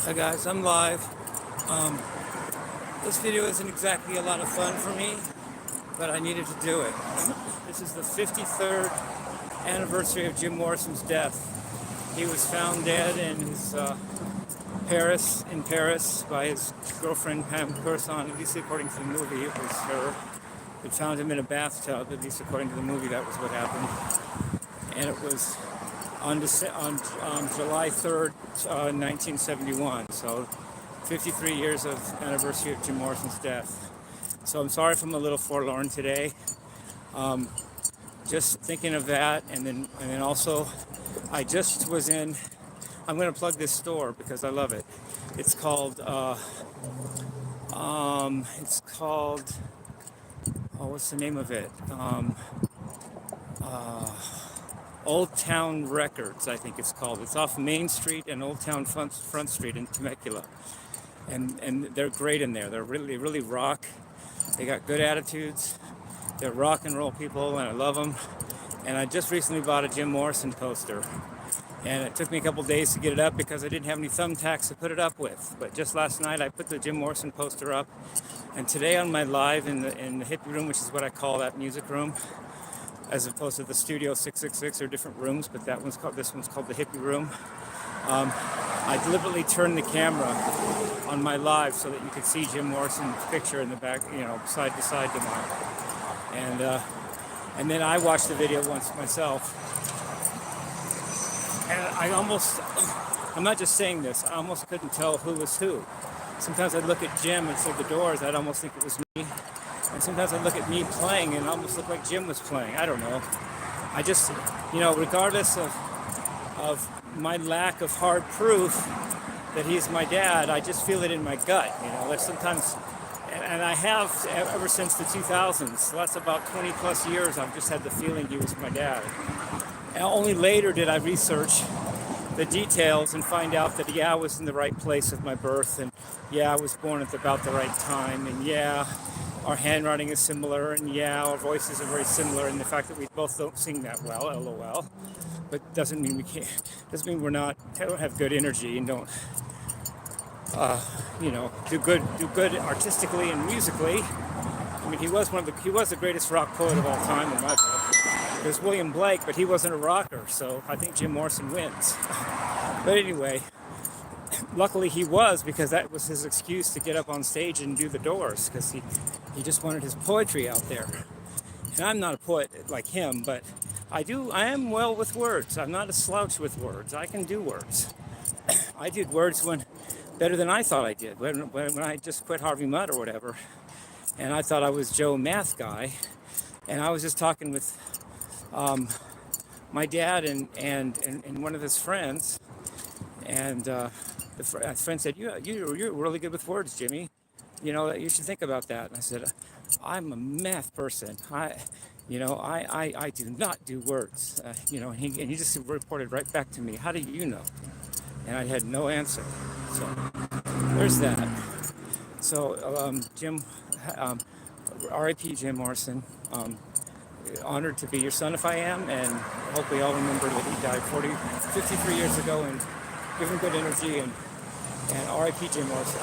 Hi guys, I'm live. Um, this video isn't exactly a lot of fun for me, but I needed to do it. This is the 53rd anniversary of Jim Morrison's death. He was found dead in his Paris by his girlfriend Pam Morrison. At least according to the movie, it was her. They found him in a bathtub. At least according to the movie, that was what happened. And it was on July 3rd, 1971. So 53 years of anniversary of Jim Morrison's death. So I'm sorry if I'm a little forlorn today. Just thinking of that, and then also, I just was in. I'm going to plug this store because I love it. It's called. Oh, what's the name of it? Old Town Records, I think it's called. It's off Main Street and Old Town Front Street in Temecula. And they're great in there. They're really rock. They got good attitudes. They're rock and roll people, and I love them. And I just recently bought a Jim Morrison poster. And it took me a couple days to get it up because I didn't have any thumbtacks to put it up with. But just last night I put the Jim Morrison poster up. And today on my live in the hippie room, which is what I call that music room, as opposed to the Studio 666 or different rooms, but this one's called the hippie room. I deliberately turned the camera on my live so that you could see Jim Morrison's picture in the back, side to side to mine. And then I watched the video once myself. And I'm not just saying this, I almost couldn't tell who was who. Sometimes I'd look at Jim and say the Doors, I'd almost think it was me. And sometimes I look at me playing and it almost looked like Jim was playing. I don't know. I just, regardless of my lack of hard proof that he's my dad, I just feel it in my gut. Like sometimes, and I have ever since the 2000s. So that's about 20 plus years. I've just had the feeling he was my dad. And only later did I research the details and find out that I was in the right place of my birth, and I was born at about the right time, and our handwriting is similar, and our voices are very similar, and the fact that we both don't sing that well, LOL, but doesn't mean we can't. Doesn't mean don't have good energy and don't, do good artistically and musically. I mean, he was the greatest rock poet of all time in my book. There's William Blake, but he wasn't a rocker, so I think Jim Morrison wins. But anyway, luckily he was, because that was his excuse to get up on stage and do the Doors, because he just wanted his poetry out there. And I'm not a poet like him, but I am well with words. I'm not a slouch with words. I can do words. I did words better than I thought I did when I just quit Harvey Mudd or whatever. And I thought I was Joe Math guy, and I was just talking with my dad and one of his friends, and the friend said, "You're really good with words, Jimmy. You should think about that." And I said, "I'm a math person. I do not do words." And he just reported right back to me, "How do you know?" And I had no answer. So there's that. So Jim, R.I.P. Jim Morrison. Honored to be your son if I am, and hope we all remember that he died 53 years ago, and give him good energy, and R.I.P. Jim Morrison.